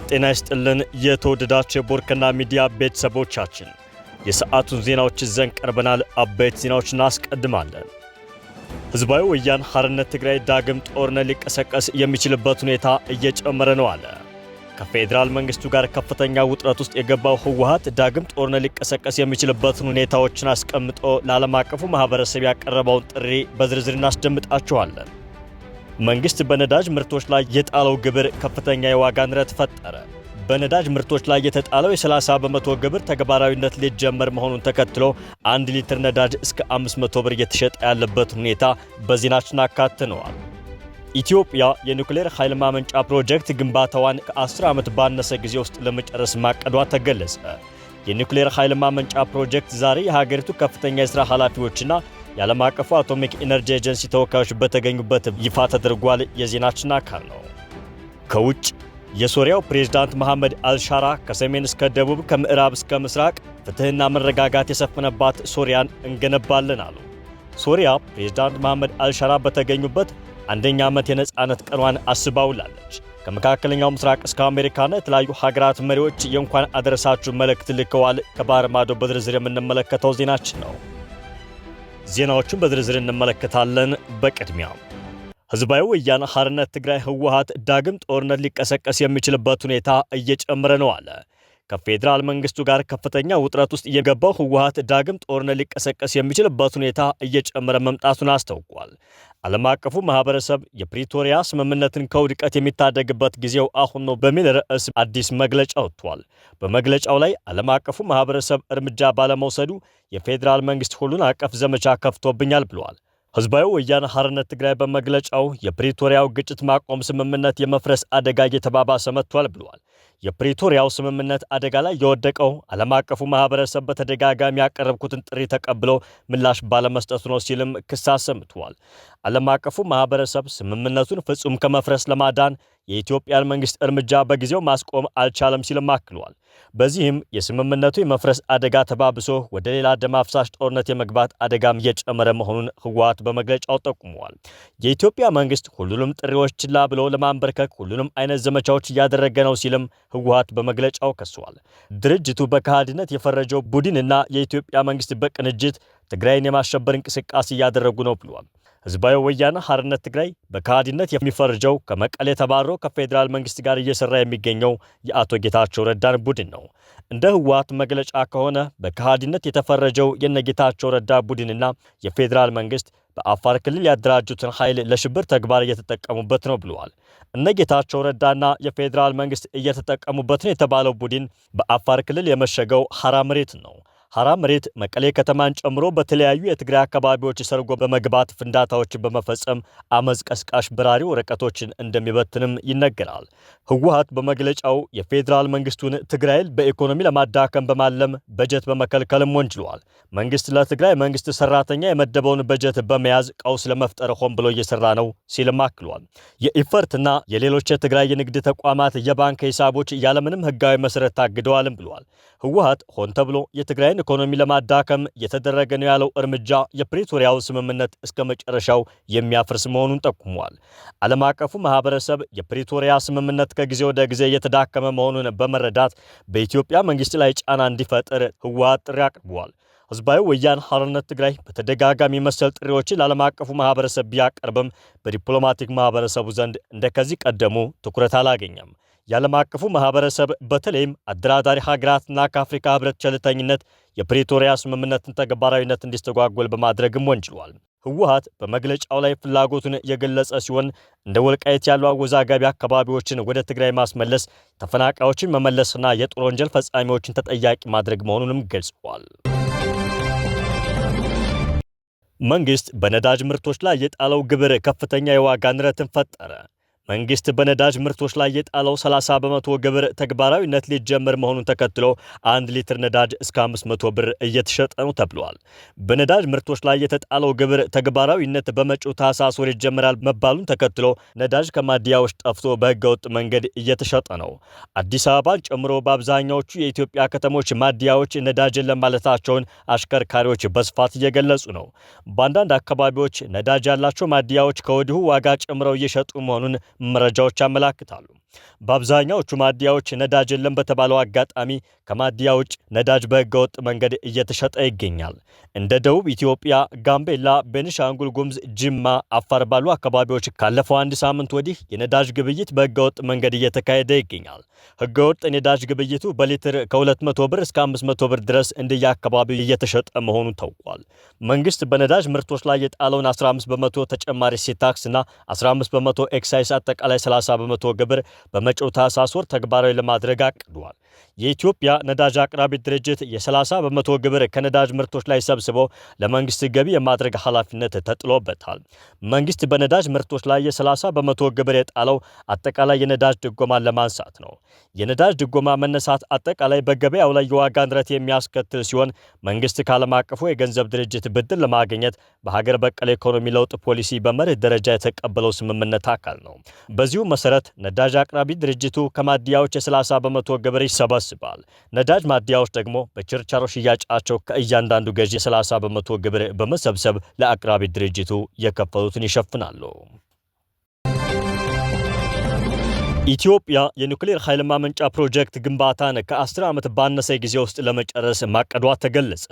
ጤና ይስጥልን የተወደዳችሁ ቦርከና ሚዲያ ቤተሰቦቻችን የሰዓቱን ዜናዎች ይዘን ቀርበናል። አበይት ዜናዎችን እናስቀድማለን። ህዝባዊ ወያነ ሓርነት ትግራይ ዳግም ጦርነት ሊቀሰቀስ የሚችልበት ሁኔታ እየጨመረ ነው አለ። ከፌደራል መንግስቱ ጋር ከፍተኛ ውጥረት ውስጥ የገባው ህወሓት ዳግም ጦርነት ሊቀሰቀስ የሚችልበትን ሁኔታዎችን አስቀምጦ ለዓለም አቀፉ ማህበረሰብ ያቀረበውን ጥሪ በዝርዝር እናስደምጣችኋለን። መንግስት በነዳጅ ምርቶች ላይ የጣለው ግብር ከፍተኛ የዋጋ ንረት ፈጠረ። በነዳጅ ምርቶች ላይ የተጣለው የ30 በመቶ ግብር ተግባራዊነት ሊጀመር መሆኑን ተከትሎ 1 ሊትር ነዳጅ እስከ 500 ብር እየተሸጠ ያለበት ሁኔታ በዜናችን አካተነዋል። ኢትዮጵያ የኒውክሌር ኃይል ማመንጫ ፕሮጀክት ግንባታዋን ከ10 ዓመት ባነሰ ጊዜ ውስጥ ለመጨረስ ማቀዷ ተገለጸ። የኒውክሌር ኃይል ማመንጫ ፕሮጀክት ዛሬ የሀገሪቱ ከፍተኛ የሥራ ኃላፊዎችና የዓለም አቀፉ አቶሚክ ኢነርጂ ኤጀንሲ ተወካዮች በተገኙበት ይፋ ተደርጓል። የዜናችን አካል ነው። ከውጭ የሶሪያው ፕሬዝዳንት መሐመድ አልሻራ ከሰሜን እስከ ደቡብ ከምዕራብ እስከ ምስራቅ ፍትህና መረጋጋት የሰፈነባት ሶሪያን እንገነባለን አሉ። ሶሪያ ፕሬዝዳንት መሐመድ አልሻራ በተገኙበት አንደኛ ዓመት የነጻነት ቀኗን አስባውላለች። ከመካከለኛው ምስራቅ እስከ አሜሪካና የተለያዩ ሀገራት መሪዎች የእንኳን አደረሳችሁ መልእክት ልከዋል። ከባህር ማዶ በዝርዝር የምንመለከተው ዜናችን ነው። ዜናዎቹን በዝርዝር እንመለከታለን። በቅድሚያ ህዝባዊ ወያነ ሓርነት ትግራይ ህወሓት ዳግም ጦርነት ሊቀሰቀስ የሚችልበት ሁኔታ እየጨመረ ነው አለ። ከፌደራል መንግስቱ ጋር ከፍተኛ ውጥረት ውስጥ የገባው ህወሓት ዳግም ጦርነት ሊቀሰቀስ የሚችልበት ሁኔታ እየጨመረ መምጣቱን አስታውቋል። ዓለም አቀፉ ማህበረሰብ የፕሪቶሪያ ስምምነትን ከውድቀት የሚታደግበት ጊዜው አሁን ነው በሚል ርዕስ አዲስ መግለጫ ወጥቷል። በመግለጫው ላይ ዓለም አቀፉ ማህበረሰብ እርምጃ ባለመውሰዱ የፌደራል መንግስት ሁሉን አቀፍ ዘመቻ ከፍቶብኛል ብሏል። ህዝባዊ ወያነ ሓርነት ትግራይ በመግለጫው የፕሪቶሪያው ግጭት ማቆም ስምምነት የመፍረስ አደጋ እየተባባሰ መጥቷል ብሏል። የፕሪቶሪያው ስምምነት አደጋ ላይ የወደቀው ዓለም አቀፉ ማህበረሰብ በተደጋጋሚ ያቀረብኩትን ጥሪ ተቀብሎ ምላሽ ባለመስጠቱ ነው ሲልም ክስ አሰምቷል። ዓለም አቀፉ ማህበረሰብ ስምምነቱን ፍጹም ከመፍረስ ለማዳን የኢትዮጵያን መንግስት እርምጃ በጊዜው ማስቆም አልቻለም ሲልም አክሏል። በዚህም የስምምነቱ የመፍረስ አደጋ ተባብሶ ወደ ሌላ ደም አፍሳሽ ጦርነት የመግባት አደጋም እየጨመረ መሆኑን ህወሓት በመግለጫው ጠቁመዋል። የኢትዮጵያ መንግስት ሁሉንም ጥሪዎች ችላ ብሎ ለማንበርከክ ሁሉንም አይነት ዘመቻዎች እያደረገ ነው ሲልም ህወሓት በመግለጫው ከሷል። ድርጅቱ በከሃዲነት የፈረጀው ቡድንና የኢትዮጵያ መንግስት በቅንጅት ትግራይን የማሸበር እንቅስቃሴ እያደረጉ ነው ብሏል። ህዝባዊ ወያነ ሓርነት ትግራይ በከሃዲነት የሚፈርጀው ከመቀሌ ተባሮ ከፌደራል መንግስት ጋር እየሰራ የሚገኘው የአቶ ጌታቸው ረዳን ቡድን ነው። እንደ ህወሓት መግለጫ ከሆነ በከሃዲነት የተፈረጀው የነጌታቸው ረዳ ቡድንና የፌደራል መንግስት በአፋር ክልል ያደራጁትን ኃይል ለሽብር ተግባር እየተጠቀሙበት ነው ብለዋል። እነጌታቸው ረዳና የፌደራል መንግስት እየተጠቀሙበት ነው የተባለው ቡድን በአፋር ክልል የመሸገው ሐራ መሬት ነው። ሐራ መሬት መቀሌ ከተማን ጨምሮ በተለያዩ የትግራይ አካባቢዎች ሰርጎ በመግባት ፍንዳታዎችን በመፈጸም አመጽ ቀስቃሽ በራሪ ወረቀቶችን እንደሚበትንም ይነገራል። ህወሓት በመግለጫው የፌደራል መንግስቱን ትግራይን በኢኮኖሚ ለማዳከም በማለም በጀት በመከልከልም ወንጅሏል። መንግስት ለትግራይ መንግስት ሰራተኛ የመደበውን በጀት በመያዝ ቀውስ ለመፍጠር ሆን ብሎ እየሰራ ነው ሲልም አክሏል። የኢፈርትና የሌሎች የትግራይ የንግድ ተቋማት የባንክ ሂሳቦች ያለምንም ህጋዊ መሰረት ታግደዋልም ብሏል። ህወሓት ሆን ተብሎ የትግራይ ኢኮኖሚ ለማዳከም የተደረገ ነው ያለው እርምጃ የፕሪቶሪያው ስምምነት እስከ መጨረሻው የሚያፈርስ መሆኑን ጠቁሟል። ዓለም አቀፉ ማህበረሰብ የፕሪቶሪያ ስምምነት ከጊዜ ወደ ጊዜ የተዳከመ መሆኑን በመረዳት በኢትዮጵያ መንግስት ላይ ጫና እንዲፈጥር ህወሓት ጥሪ አቅርቧል። ህዝባዊ ወያነ ሓርነት ትግራይ በተደጋጋሚ መሰል ጥሪዎችን ለዓለም አቀፉ ማህበረሰብ ቢያቀርብም በዲፕሎማቲክ ማህበረሰቡ ዘንድ እንደከዚህ ቀደሙ ትኩረት አላገኘም። የዓለም አቀፉ ማህበረሰብ በተለይም አደራዳሪ ሀገራትና ከአፍሪካ ህብረት ቸልተኝነት የፕሪቶሪያ ስምምነትን ተግባራዊነት እንዲስተጓጎል በማድረግም ወንጅሏል። ህወሓት በመግለጫው ላይ ፍላጎቱን የገለጸ ሲሆን እንደ ወልቃይት ያሉ አወዛጋቢ አካባቢዎችን ወደ ትግራይ ማስመለስ፣ ተፈናቃዮችን መመለስና የጦር ወንጀል ፈጻሚዎችን ተጠያቂ ማድረግ መሆኑንም ገልጸዋል። መንግስት በነዳጅ ምርቶች ላይ የጣለው ግብር ከፍተኛ የዋጋ ንረትን ፈጠረ። መንግስት በነዳጅ ምርቶች ላይ የጣለው 30 በመቶ ግብር ተግባራዊነት ሊጀመር መሆኑን ተከትሎ 1 ሊትር ነዳጅ እስከ 500 ብር እየተሸጠ ነው ተብሏል። በነዳጅ ምርቶች ላይ የተጣለው ግብር ተግባራዊነት በመጪው ታህሳስ ወር ይጀምራል መባሉን ተከትሎ ነዳጅ ከማደያዎች ጠፍቶ በህገወጥ መንገድ እየተሸጠ ነው። አዲስ አበባን ጨምሮ በአብዛኛዎቹ የኢትዮጵያ ከተሞች ማደያዎች ነዳጅን ለማለታቸውን አሽከርካሪዎች በስፋት እየገለጹ ነው። በአንዳንድ አካባቢዎች ነዳጅ ያላቸው ማደያዎች ከወዲሁ ዋጋ ጨምረው እየሸጡ መሆኑን መረጃዎች ያመለክታሉ። በአብዛኛዎቹ ማደያዎች ነዳጅ የለም በተባለው አጋጣሚ ከማደያ ውጭ ነዳጅ በህገወጥ መንገድ እየተሸጠ ይገኛል። እንደ ደቡብ ኢትዮጵያ፣ ጋምቤላ፣ ቤኒሻንጉል ጉሙዝ፣ ጅማ፣ አፋር ባሉ አካባቢዎች ካለፈው አንድ ሳምንት ወዲህ የነዳጅ ግብይት በህገወጥ መንገድ እየተካሄደ ይገኛል። ህገወጥ የነዳጅ ግብይቱ በሊትር ከ200 ብር እስከ 500 ብር ድረስ እንደየአካባቢው እየተሸጠ መሆኑ ታውቋል። መንግስት በነዳጅ ምርቶች ላይ የጣለውን 15 በመቶ ተጨማሪ እሴት ታክስና 15 በመቶ ኤክሳይዝ አጠቃላይ 30 በመቶ ግብር በመጪው ታህሳስ ወር ተግባራዊ ለማድረግ አቅዷል። የኢትዮጵያ ነዳጅ አቅራቢ ድርጅት የ30 በመቶ ግብር ከነዳጅ ምርቶች ላይ ሰብስቦ ለመንግስት ገቢ የማድረግ ኃላፊነት ተጥሎበታል። መንግስት በነዳጅ ምርቶች ላይ የ30 በመቶ ግብር የጣለው አጠቃላይ የነዳጅ ድጎማን ለማንሳት ነው። የነዳጅ ድጎማ መነሳት አጠቃላይ በገበያው ላይ የዋጋ ንረት የሚያስከትል ሲሆን መንግስት ከዓለም አቀፉ የገንዘብ ድርጅት ብድር ለማግኘት በሀገር በቀል ኢኮኖሚ ለውጥ ፖሊሲ በመርህ ደረጃ የተቀበለው ስምምነት አካል ነው። በዚሁ መሰረት ነዳጅ አቅራቢ ድርጅቱ ከማደያዎች የ30 በመቶ ግብር ይሰበስባል። ነዳጅ ማደያዎች ደግሞ በችርቻሮ ሽያጫቸው ከእያንዳንዱ ገዢ 30 በመቶ ግብር በመሰብሰብ ለአቅራቢ ድርጅቱ የከፈሉትን ይሸፍናሉ። ኢትዮጵያ የኒውክሌር ኃይል ማመንጫ ፕሮጀክት ግንባታን ከ10 ዓመት ባነሰ ጊዜ ውስጥ ለመጨረስ ማቀዷ ተገለጸ።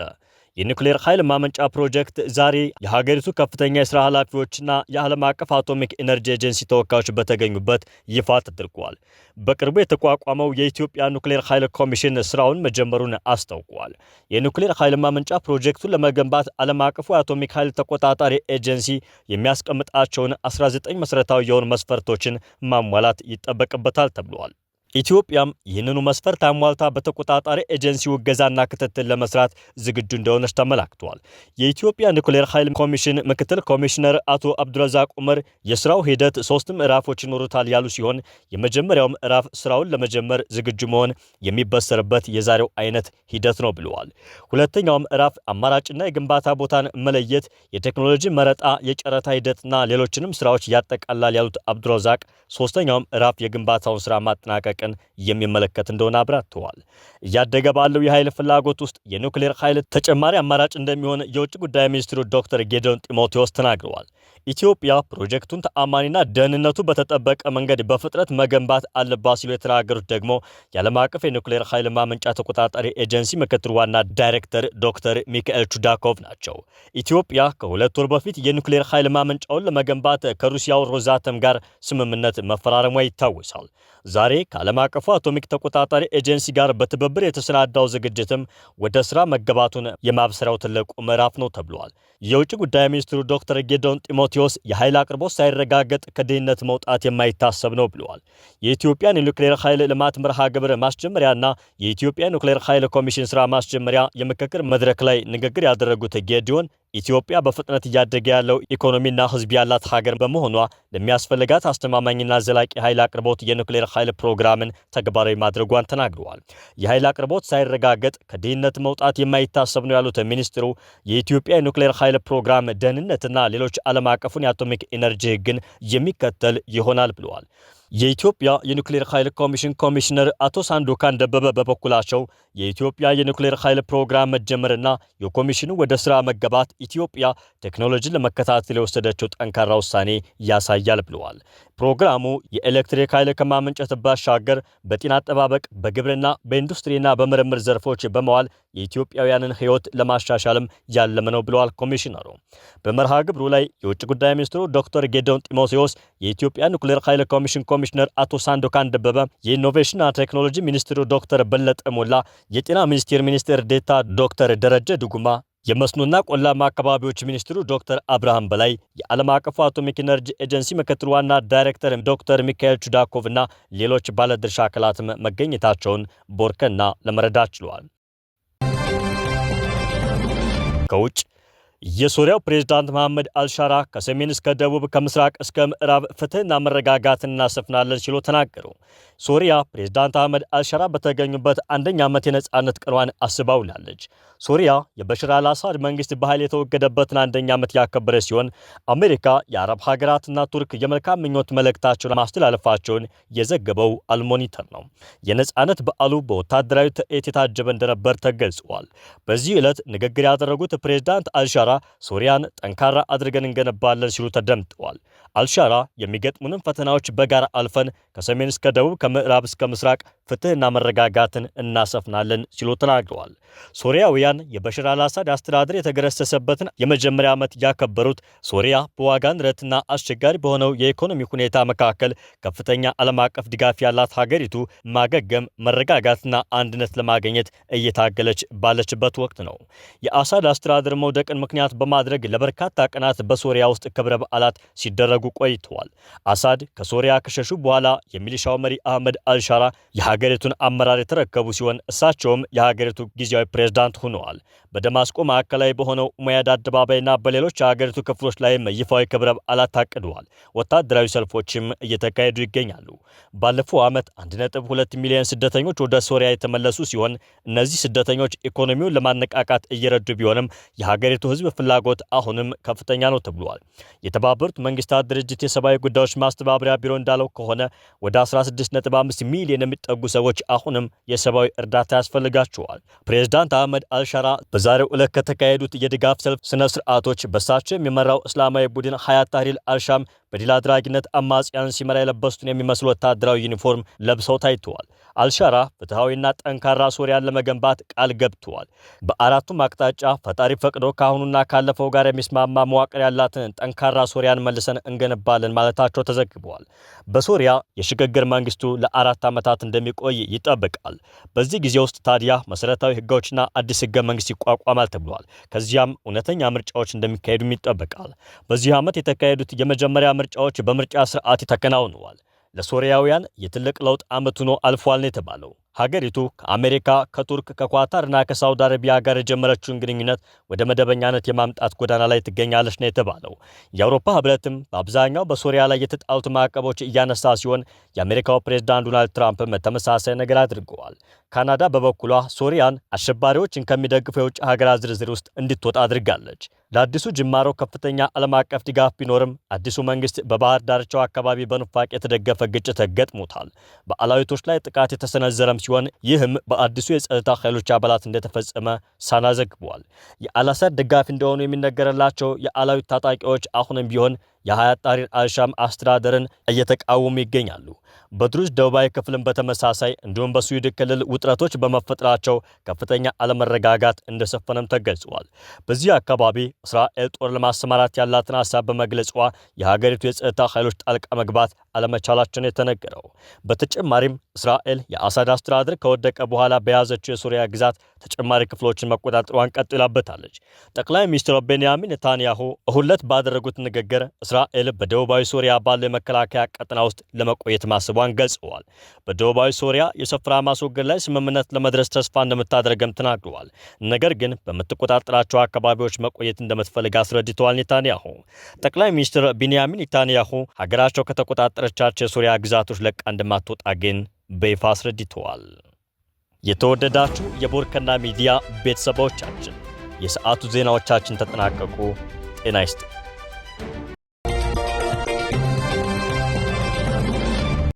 የኒውክሌር ኃይል ማመንጫ ፕሮጀክት ዛሬ የሀገሪቱ ከፍተኛ የሥራ ኃላፊዎችና የዓለም አቀፍ አቶሚክ ኤነርጂ ኤጀንሲ ተወካዮች በተገኙበት ይፋ ተደርጓል። በቅርቡ የተቋቋመው የኢትዮጵያ ኒውክሌር ኃይል ኮሚሽን ስራውን መጀመሩን አስታውቋል። የኒውክሌር ኃይል ማመንጫ ፕሮጀክቱን ለመገንባት ዓለም አቀፉ የአቶሚክ ኃይል ተቆጣጣሪ ኤጀንሲ የሚያስቀምጣቸውን 19 መሠረታዊ የሆኑ መስፈርቶችን ማሟላት ይጠበቅበታል ተብሏል። ኢትዮጵያም ይህንኑ መስፈርት አሟልታ በተቆጣጣሪ ኤጀንሲው እገዛና ክትትል ለመስራት ዝግጁ እንደሆነች ተመላክቷል። የኢትዮጵያ ኒውክሌር ኃይል ኮሚሽን ምክትል ኮሚሽነር አቶ አብዱረዛቅ ኡመር የስራው ሂደት 3 ምዕራፎች ይኖሩታል ያሉ ሲሆን የመጀመሪያው ምዕራፍ ስራውን ለመጀመር ዝግጁ መሆን የሚበሰርበት የዛሬው አይነት ሂደት ነው ብለዋል። ሁለተኛው ምዕራፍ አማራጭና የግንባታ ቦታን መለየት፣ የቴክኖሎጂ መረጣ፣ የጨረታ ሂደትና ሌሎችንም ስራዎች ያጠቃላል ያሉት አብዱረዛቅ ሶስተኛው ምዕራፍ የግንባታውን ስራ ማጠናቀቅ የሚመለከት እንደሆነ አብራርተዋል። እያደገ ባለው የኃይል ፍላጎት ውስጥ የኒውክሌር ኃይል ተጨማሪ አማራጭ እንደሚሆን የውጭ ጉዳይ ሚኒስትሩ ዶክተር ጌዲዮን ጢሞቴዎስ ተናግረዋል። ኢትዮጵያ ፕሮጀክቱን ተአማኒና ደህንነቱ በተጠበቀ መንገድ በፍጥነት መገንባት አለባት ሲሉ የተናገሩት ደግሞ የዓለም አቀፍ የኒውክሌር ኃይል ማመንጫ ተቆጣጣሪ ኤጀንሲ ምክትል ዋና ዳይሬክተር ዶክተር ሚካኤል ቹዳኮቭ ናቸው። ኢትዮጵያ ከ2 ወር በፊት የኒውክሌር ኃይል ማመንጫውን ለመገንባት ከሩሲያው ሮዛተም ጋር ስምምነት መፈራረሟ ይታወሳል። ዛሬ ከዓለም አቀፉ አቶሚክ ተቆጣጣሪ ኤጀንሲ ጋር በትብብር የተሰናዳው ዝግጅትም ወደ ስራ መገባቱን የማብሰሪያው ትልቁ ምዕራፍ ነው ተብሏል። የውጭ ጉዳይ ሚኒስትሩ ዶክተር ጌዲዮን ጢሞቴዎስ የኃይል አቅርቦት ሳይረጋገጥ ከድህነት መውጣት የማይታሰብ ነው ብለዋል። የኢትዮጵያን የኒውክሌር ኃይል ልማት መርሃ ግብር ማስጀመሪያና የኢትዮጵያ ኒውክሌር ኃይል ኮሚሽን ስራ ማስጀመሪያ የምክክር መድረክ ላይ ንግግር ያደረጉት ጌዲዮን ኢትዮጵያ በፍጥነት እያደገ ያለው ኢኮኖሚና ሕዝብ ያላት ሀገር በመሆኗ ለሚያስፈልጋት አስተማማኝና ዘላቂ ኃይል አቅርቦት የኒውክሌር ኃይል ፕሮግራምን ተግባራዊ ማድረጓን ተናግረዋል። የኃይል አቅርቦት ሳይረጋገጥ ከድህነት መውጣት የማይታሰብ ነው ያሉት ሚኒስትሩ የኢትዮጵያ የኒውክሌር ኃይል ፕሮግራም ደህንነትና ሌሎች ዓለም አቀፉን የአቶሚክ ኤነርጂ ሕግን የሚከተል ይሆናል ብለዋል። የኢትዮጵያ የኒውክሌር ኃይል ኮሚሽን ኮሚሽነር አቶ ሳንዶካን ደበበ በበኩላቸው የኢትዮጵያ የኒውክሌር ኃይል ፕሮግራም መጀመርና የኮሚሽኑ ወደ ስራ መገባት ኢትዮጵያ ቴክኖሎጂን ለመከታተል የወሰደችው ጠንካራ ውሳኔ ያሳያል ብለዋል። ፕሮግራሙ የኤሌክትሪክ ኃይል ከማመንጨት ባሻገር በጤና አጠባበቅ፣ በግብርና፣ በኢንዱስትሪና በምርምር ዘርፎች በመዋል የኢትዮጵያውያንን ሕይወት ለማሻሻልም ያለመ ነው ብለዋል ኮሚሽነሩ። በመርሃ ግብሩ ላይ የውጭ ጉዳይ ሚኒስትሩ ዶክተር ጌዲዮን ጢሞቴዎስ፣ የኢትዮጵያ ኒውክሌር ኃይል ኮሚሽን ኮሚሽነር አቶ ሳንዶካን ደበበ፣ የኢኖቬሽንና ቴክኖሎጂ ሚኒስትሩ ዶክተር በለጠ ሞላ፣ የጤና ሚኒስቴር ሚኒስትር ዴኤታ ዶክተር ደረጀ ዱጉማ፣ የመስኖና ቆላማ አካባቢዎች ሚኒስትሩ ዶክተር አብርሃም በላይ፣ የዓለም አቀፉ አቶሚክ ኤነርጂ ኤጀንሲ ምክትል ዋና ዳይሬክተር ዶክተር ሚካኤል ቹዳኮቭ እና ሌሎች ባለድርሻ አካላትም መገኘታቸውን ቦርከና ለመረዳት ችሏል። ከውጭ የሶሪያው ፕሬዝዳንት መሐመድ አልሻራ ከሰሜን እስከ ደቡብ ከምስራቅ እስከ ምዕራብ ፍትህና መረጋጋትን እናሰፍናለን ሲሉ ተናገሩ። ሶሪያ ፕሬዝዳንት አህመድ አልሻራ በተገኙበት 1ኛ ዓመት የነጻነት ቀኗን አስባ ውላለች። ሶሪያ የበሽር አልአሳድ መንግስት በኃይል የተወገደበትን 1ኛ ዓመት ያከበረ ሲሆን አሜሪካ፣ የአረብ ሀገራትና ቱርክ የመልካም ምኞት መልእክታቸውን ማስተላለፋቸውን የዘገበው አልሞኒተር ነው። የነጻነት በዓሉ በወታደራዊ ትርኢት የታጀበ እንደነበር ተገልጿል። በዚህ ዕለት ንግግር ያደረጉት ፕሬዝዳንት አልሻራ ሶሪያን ጠንካራ አድርገን እንገነባለን ሲሉ ተደምጠዋል። አልሻራ የሚገጥሙንን ፈተናዎች በጋራ አልፈን ከሰሜን እስከ ደቡብ ከምዕራብ እስከ ምስራቅ ፍትህና መረጋጋትን እናሰፍናለን ሲሉ ተናግረዋል። ሶሪያውያን የበሽር አልአሳድ አስተዳደር የተገረሰሰበትን የመጀመሪያ ዓመት ያከበሩት ሶሪያ በዋጋ ንረትና አስቸጋሪ በሆነው የኢኮኖሚ ሁኔታ መካከል ከፍተኛ ዓለም አቀፍ ድጋፍ ያላት ሀገሪቱ ማገገም፣ መረጋጋትና አንድነት ለማግኘት እየታገለች ባለችበት ወቅት ነው። የአሳድ አስተዳደር መውደቅን ምክንያት በማድረግ ለበርካታ ቀናት በሶሪያ ውስጥ ክብረ በዓላት ሲደረጉ ቆይተዋል። አሳድ ከሶሪያ ከሸሹ በኋላ የሚሊሻው መሪ አህመድ አልሻራ የሀገሪቱን አመራር የተረከቡ ሲሆን እሳቸውም የሀገሪቱ ጊዜያዊ ፕሬዝዳንት ሆነዋል። በደማስቆ ማዕከላዊ በሆነው ኡመያድ አደባባይና በሌሎች የሀገሪቱ ክፍሎች ላይም ይፋዊ ክብረ በዓላት ታቅደዋል። ወታደራዊ ሰልፎችም እየተካሄዱ ይገኛሉ። ባለፈው ዓመት 1.2 ሚሊዮን ስደተኞች ወደ ሶሪያ የተመለሱ ሲሆን እነዚህ ስደተኞች ኢኮኖሚውን ለማነቃቃት እየረዱ ቢሆንም የሀገሪቱ ሕዝብ ፍላጎት አሁንም ከፍተኛ ነው ተብሏል። የተባበሩት መንግስታት ድርጅት የሰብአዊ ጉዳዮች ማስተባበሪያ ቢሮ እንዳለው ከሆነ ወደ 16.5 ሚሊዮን የሚጠጉ ሰዎች አሁንም የሰብአዊ እርዳታ ያስፈልጋቸዋል። ፕሬዝዳንት አህመድ አልሻራ በዛሬው ዕለት ከተካሄዱት የድጋፍ ሰልፍ ስነ ስርዓቶች በሳቸው የሚመራው እስላማዊ ቡድን ሀያት ታህሪር አልሻም በድል አድራጊነት አማጽያን ሲመራ የለበሱትን የሚመስሉ ወታደራዊ ዩኒፎርም ለብሰው ታይተዋል። አልሻራ ፍትሐዊና ጠንካራ ሶሪያን ለመገንባት ቃል ገብተዋል። በአራቱም አቅጣጫ ፈጣሪ ፈቅዶ ካሁኑና ካለፈው ጋር የሚስማማ መዋቅር ያላትን ጠንካራ ሶሪያን መልሰን እንገነባለን ማለታቸው ተዘግበዋል። በሶሪያ የሽግግር መንግስቱ ለ4 ዓመታት እንደሚቆይ ይጠበቃል። በዚህ ጊዜ ውስጥ ታዲያ መሰረታዊ ህጎችና አዲስ ህገ መንግስት ይቋቋማል ተብሏል። ከዚያም እውነተኛ ምርጫዎች እንደሚካሄዱም ይጠበቃል። በዚህ ዓመት የተካሄዱት የመጀመሪያ ምርጫዎች በምርጫ ስርዓት ተከናውነዋል። ለሶሪያውያን የትልቅ ለውጥ ዓመት ሆኖ አልፏል ነው የተባለው። ሀገሪቱ ከአሜሪካ፣ ከቱርክ፣ ከኳታርና ከሳውዲ አረቢያ ጋር የጀመረችውን ግንኙነት ወደ መደበኛነት የማምጣት ጎዳና ላይ ትገኛለች ነው የተባለው። የአውሮፓ ህብረትም በአብዛኛው በሶሪያ ላይ የተጣሉት ማዕቀቦች እያነሳ ሲሆን የአሜሪካው ፕሬዝዳንት ዶናልድ ትራምፕም ተመሳሳይ ነገር አድርገዋል። ካናዳ በበኩሏ ሶሪያን አሸባሪዎችን ከሚደግፉ የውጭ ሀገራት ዝርዝር ውስጥ እንድትወጣ አድርጋለች። ለአዲሱ ጅማሮ ከፍተኛ ዓለም አቀፍ ድጋፍ ቢኖርም አዲሱ መንግስት በባህር ዳርቻው አካባቢ በኑፋቄ የተደገፈ ግጭት ገጥሞታል። በአላዊቶች ላይ ጥቃት የተሰነዘረም ሲሆን ይህም በአዲሱ የጸጥታ ኃይሎች አባላት እንደተፈጸመ ሳና ዘግቧል። የአልአሳድ ደጋፊ እንደሆኑ የሚነገርላቸው የአላዊት ታጣቂዎች አሁንም ቢሆን የሀያት ታህሪር አልሻም አስተዳደርን እየተቃወሙ ይገኛሉ። በድሩዝ ደቡባዊ ክፍልም በተመሳሳይ እንዲሁም በስዊድ ክልል ውጥረቶች በመፈጠራቸው ከፍተኛ አለመረጋጋት እንደሰፈነም ተገልጿል። በዚህ አካባቢ እስራኤል ጦር ለማሰማራት ያላትን ሀሳብ በመግለጿ የሀገሪቱ የጸጥታ ኃይሎች ጣልቃ መግባት አለመቻላቸውን የተነገረው። በተጨማሪም እስራኤል የአሳድ አስተዳደር ከወደቀ በኋላ በያዘችው የሶሪያ ግዛት ተጨማሪ ክፍሎችን መቆጣጠሯን ቀጥላበታለች። ጠቅላይ ሚኒስትር ቤንያሚን ኔታንያሁ እሁድ ዕለት ባደረጉት ንግግር እስራኤል በደቡባዊ ሶሪያ ባለው የመከላከያ ቀጠና ውስጥ ለመቆየት ማስቧን ገልጸዋል። በደቡባዊ ሶሪያ የስፍራ ማስወገድ ላይ ስምምነት ለመድረስ ተስፋ እንደምታደርገም ተናግረዋል። ነገር ግን በምትቆጣጠራቸው አካባቢዎች መቆየት እንደምትፈልግ አስረድተዋል። ኔታንያሁ ጠቅላይ ሚኒስትር ቤንያሚን ኔታንያሁ ሀገራቸው ከተቆጣጠረቻቸው የሶሪያ ግዛቶች ለቃ እንደማትወጣ ግን በይፋ አስረድተዋል። የተወደዳችሁ የቦርከና ሚዲያ ቤተሰቦቻችን የሰዓቱ ዜናዎቻችን ተጠናቀቁ። ጤና ይስጥ